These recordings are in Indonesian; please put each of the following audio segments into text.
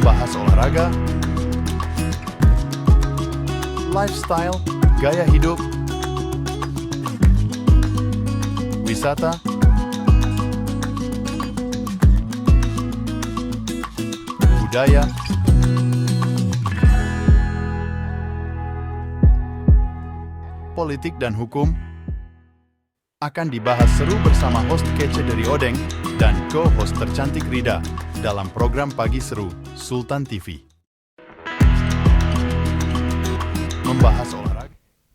membahas olahraga, lifestyle, gaya hidup, wisata, budaya, politik dan hukum akan dibahas seru bersama host kece dari Odeng dan co-host tercantik Rida dalam program Pagi Seru Sultan TV. Membahas olahraga.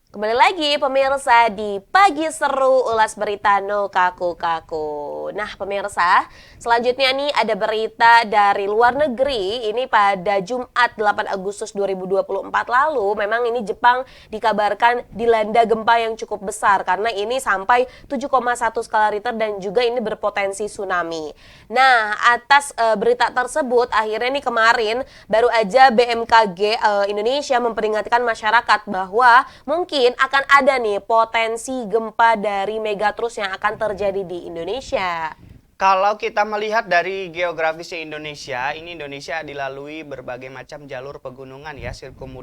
Kembali lagi pemirsa di Pagi Seru ulas berita no kaku-kaku. Nah pemirsa, selanjutnya nih ada berita dari luar negeri. Ini pada Jumat 8 Agustus 2024 lalu, memang ini Jepang dikabarkan dilanda gempa yang cukup besar karena ini sampai 7,1 skala Richter dan juga ini berpotensi tsunami. Nah, atas berita tersebut akhirnya nih kemarin baru aja BMKG Indonesia memperingatkan masyarakat bahwa mungkin akan ada nih potensi gempa dari megatrus yang akan terjadi di Indonesia. Kalau kita melihat dari geografisnya Indonesia, ini Indonesia dilalui berbagai macam jalur pegunungan ya, sirkum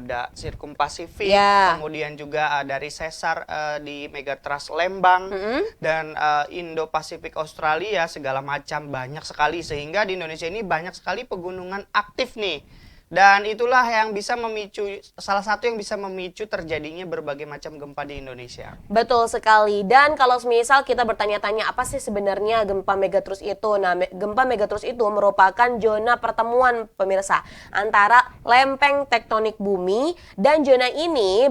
Pasifik, kemudian juga dari sesar di megatrust Lembang, dan Indo-Pasifik Australia, segala macam banyak sekali, sehingga di Indonesia ini banyak sekali pegunungan aktif nih. Dan itulah yang bisa memicu, salah satu yang bisa memicu terjadinya berbagai macam gempa di Indonesia. Betul sekali. Dan kalau misal kita bertanya-tanya apa sih sebenarnya gempa megatrus itu? Nah, gempa megatrus itu merupakan zona pertemuan pemirsa antara lempeng tektonik bumi, dan zona ini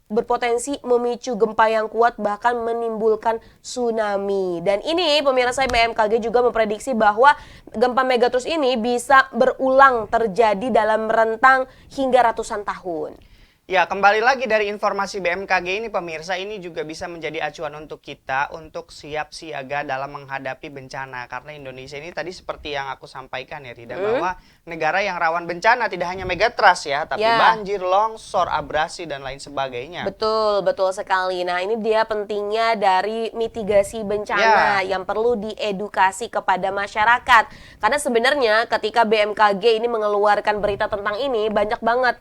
berpotensi memicu gempa yang kuat bahkan menimbulkan tsunami. Dan ini pemirsa BMKG juga memprediksi bahwa gempa megatrus ini bisa berulang terjadi dalam rentang hingga ratusan tahun. Ya, kembali lagi dari informasi BMKG ini pemirsa, ini juga bisa menjadi acuan untuk kita untuk siap siaga dalam menghadapi bencana. Karena Indonesia ini tadi seperti yang aku sampaikan ya Rida, bahwa negara yang rawan bencana tidak hanya megatrust ya, tapi banjir, longsor, abrasi dan lain sebagainya. Betul, betul sekali. Nah, ini dia pentingnya dari mitigasi bencana yang perlu diedukasi kepada masyarakat. Karena sebenarnya ketika BMKG ini mengeluarkan berita tentang ini, banyak banget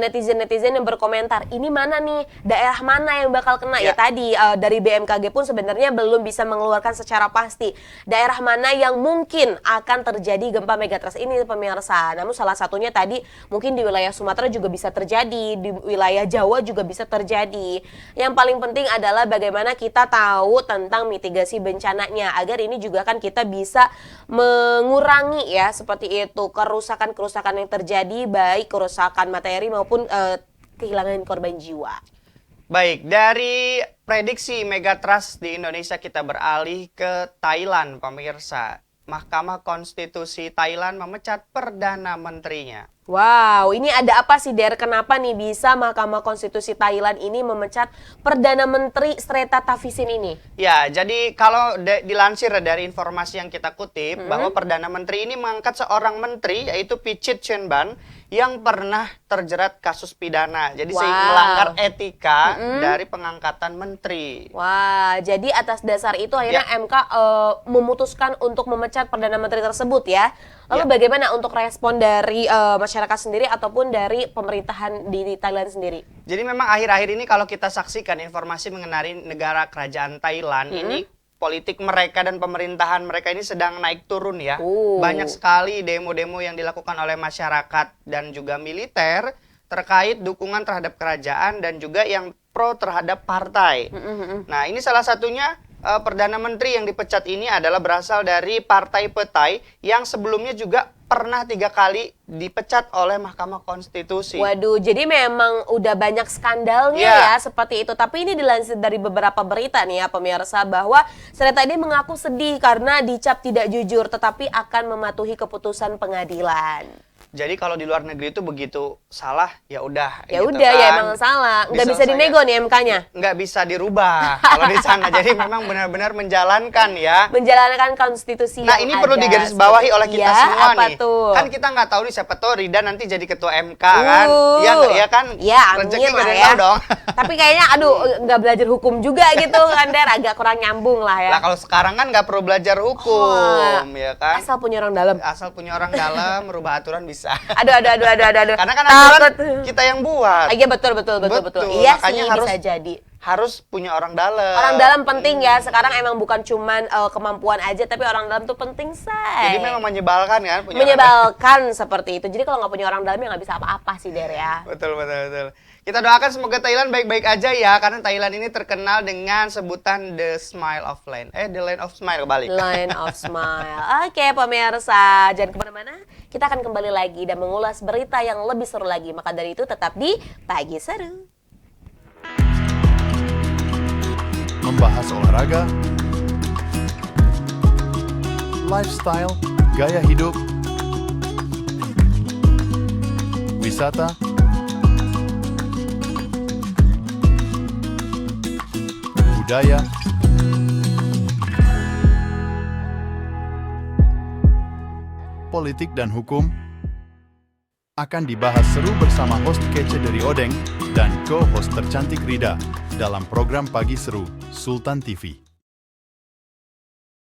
netizen-netizen yang berkomentar, ini mana nih, daerah mana yang bakal kena ya tadi dari BMKG pun sebenarnya belum bisa mengeluarkan secara pasti daerah mana yang mungkin akan terjadi gempa megatrust ini pemirsa. Namun salah satunya tadi mungkin di wilayah Sumatera juga bisa terjadi, di wilayah Jawa juga bisa terjadi. Yang paling penting adalah bagaimana kita tahu tentang mitigasi bencananya agar ini juga kan kita bisa mengurangi ya seperti itu kerusakan-kerusakan yang terjadi, baik kerusakan materi maupun kehilangan korban jiwa. Baik, dari prediksi megatrust di Indonesia kita beralih ke Thailand, pemirsa. Mahkamah Konstitusi Thailand memecat Perdana Menterinya. Wow, ini ada apa sih Der? Kenapa nih bisa Mahkamah Konstitusi Thailand ini memecat Perdana Menteri Srettha Thavisin ini? Ya, jadi kalau dilansir dari informasi yang kita kutip, bahwa Perdana Menteri ini mengangkat seorang menteri, yaitu Pichit Chenban, yang pernah terjerat kasus pidana. Jadi melanggar etika dari pengangkatan menteri. Wah, jadi atas dasar itu akhirnya MK memutuskan untuk memecat Perdana Menteri tersebut ya. Lalu bagaimana untuk respon dari masyarakat sendiri ataupun dari pemerintahan di Thailand sendiri? Jadi memang akhir-akhir ini kalau kita saksikan informasi mengenai negara kerajaan Thailand ini, politik mereka dan pemerintahan mereka ini sedang naik turun ya. Banyak sekali demo-demo yang dilakukan oleh masyarakat dan juga militer terkait dukungan terhadap kerajaan dan juga yang pro terhadap partai. Nah, ini salah satunya Perdana Menteri yang dipecat ini adalah berasal dari Partai Petai yang sebelumnya juga pernah 3 kali dipecat oleh Mahkamah Konstitusi. Waduh, jadi memang udah banyak skandalnya ya seperti itu. Tapi ini dilansir dari beberapa berita nih ya pemirsa, bahwa Srettha ini mengaku sedih karena dicap tidak jujur tetapi akan mematuhi keputusan pengadilan. Jadi kalau di luar negeri itu begitu salah ya udah. Ya gitu udah kan. Ya emang salah, nggak bisa dinego nih MK-nya. Nggak bisa dirubah kalau di sana. Jadi memang benar-benar menjalankan ya. Menjalankan konstitusi. Nah ini perlu digarisbawahi oleh kita semua nih. Tuh? Kan kita nggak tahu nih siapa tahu Rida nanti jadi ketua MK kan? Iya kan? Iya, rezeki amin lah ya. Tahu dong. Tapi kayaknya nggak belajar hukum juga gitu kan Der, agak kurang nyambung lah ya. Nah kalau sekarang kan nggak perlu belajar hukum ya kan? Asal punya orang dalam. Asal punya orang dalam merubah aturan bisa bisa. Aduh. Karena kan Takut. aturan kita yang buat. Iya betul. Iya makanya sih harus bisa jadi. harus punya orang dalam. Orang dalam penting ya. Sekarang emang bukan cuman kemampuan aja, tapi orang dalam tuh penting, say. Jadi memang menyebalkan kan punya orang Menyebalkan seperti itu. Jadi kalau nggak punya orang dalam ya nggak bisa apa-apa sih, Der ya. Betul. Kita doakan semoga Thailand baik-baik aja ya, karena Thailand ini terkenal dengan sebutan the smile of land. The land of smile kebalik. Line of Smile. Oke, pemirsa, jangan kemana-mana. Kita akan kembali lagi dan mengulas berita yang lebih seru lagi. Maka dari itu tetap di Pagi Seru. Membahas olahraga, lifestyle, gaya hidup, wisata, budaya, politik dan hukum akan dibahas seru bersama host kece dari Odeng dan co-host tercantik Rida dalam program Pagi Seru Sultan TV.